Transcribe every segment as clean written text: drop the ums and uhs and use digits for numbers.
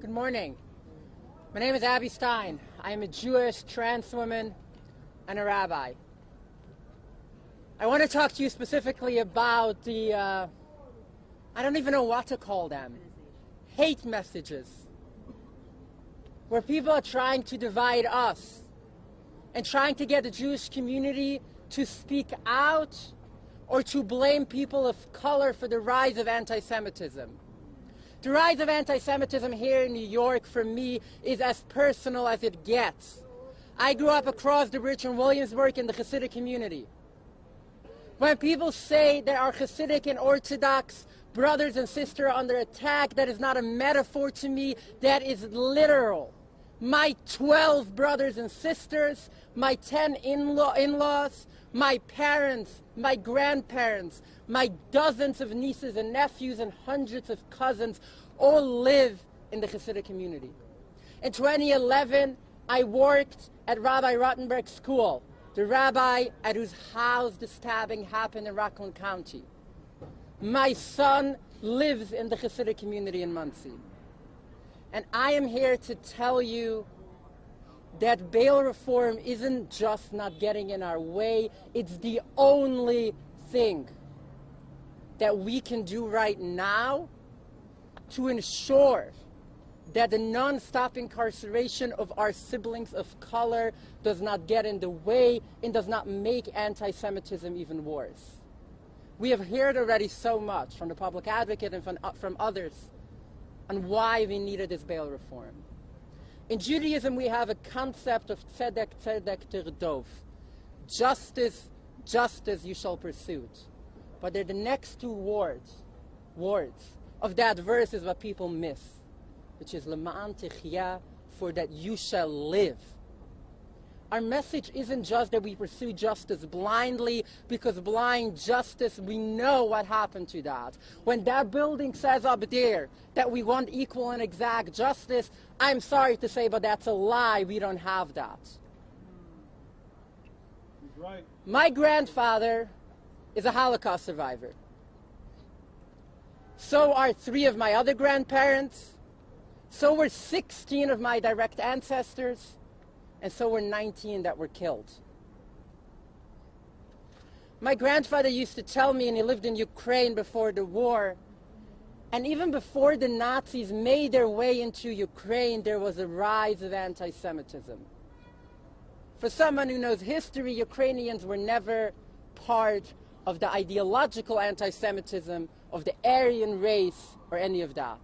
Good morning. My name is AbbyStein. I am a Jewish trans woman and a rabbi. I want to talk to you specifically about the, I don't even know what to call them, hate messages, where people are trying to divide us and trying to get the Jewish community to speak out or to blame people of color for the rise of anti-Semitism. The rise of anti-Semitism here in New York, for me, is as personal as it gets. I grew up across the bridge in Williamsburg in the Hasidic community. When people say that our Hasidic and Orthodox brothers and sisters are under attack, that is not a metaphor to me, that is literal. My 12 brothers and sisters, my 10 in-laws, my parents, my grandparents, my dozens of nieces and nephews and hundreds of cousins all live in the Hasidic community. In 2011, I worked at Rabbi Rottenberg's school, the rabbi at whose house the stabbing happened in Rockland County. My son lives in the Hasidic community in Monsey. And I am here to tell you that bail reform isn't just not getting in our way, it's the only thing that we can do right now to ensure that the non-stop incarceration of our siblings of color does not get in the way and does not make anti-Semitism even worse. We have heard already so much from the public advocate and from others on why we needed this bail reform. In Judaism, we have a concept of tzedek, tzedek tirdov. Justice, justice you shall pursue. But the next two words of that verse is what people miss, which is lema'an techya, for that you shall live. Our message isn't just that we pursue justice blindly, because blind justice, we know what happened to that. When that building says up there that we want equal and exact justice, I'm sorry to say, but that's a lie. We don't have that. He's right. My grandfather is a Holocaust survivor. So are 3 of my other grandparents. So were 16 of my direct ancestors. And so were 19 that were killed. My grandfather used to tell me, and he lived in Ukraine before the war, and even before the Nazis made their way into Ukraine, there was a rise of anti-Semitism. For someone who knows history, Ukrainians were never part of the ideological anti-Semitism of the Aryan race or any of that.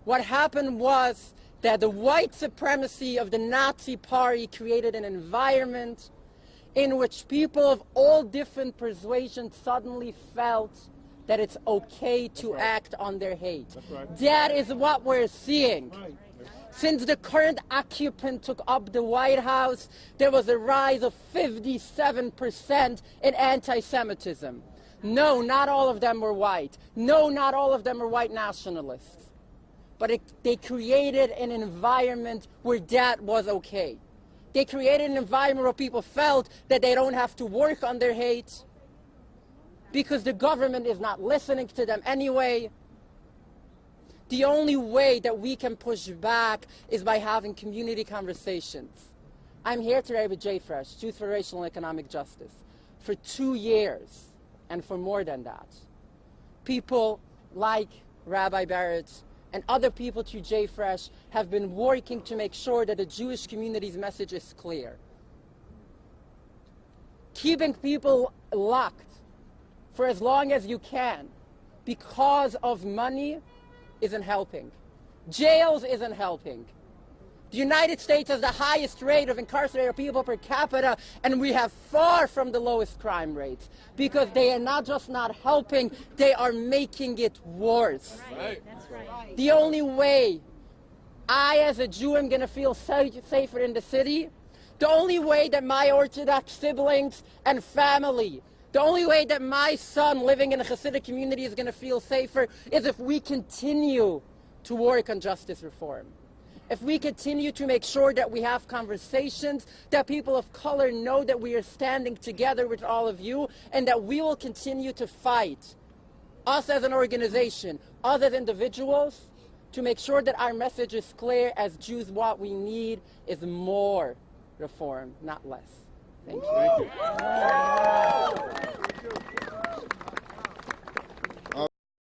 What happened was that the white supremacy of the Nazi Party created an environment in which people of all different persuasions suddenly felt that it's okay to act on their hate. Right. That is what we're seeing. Right. Since the current occupant took up the White House, there was a rise of 57% in anti-Semitism. No, not all of them were white. No, not all of them were white nationalists. But they created an environment where that was okay. They created an environment where people felt that they don't have to work on their hate because the government is not listening to them anyway. The only way that we can push back is by having community conversations. I'm here today with JFREJ, Youth for Racial and Economic Justice, for 2 years and for more than that. People like Rabbi Barrett and other people through JFREJ have been working to make sure that the Jewish community's message is clear. Keeping people locked for as long as you can because of money isn't helping. Jails isn't helping. The United States has the highest rate of incarcerated people per capita, and we have far from the lowest crime rates because they are not just not helping, they are making it worse. Right. That's right. The only way I as a Jew am going to feel safer in the city, the only way that my Orthodox siblings and family, the only way that my son living in a Hasidic community is going to feel safer is if we continue to work on justice reform. If we continue to make sure that we have conversations, that people of color know that we are standing together with all of you, and that we will continue to fight, us as an organization, us as individuals, to make sure that our message is clear as Jews. What we need is more reform, not less. Thank you. Thank you.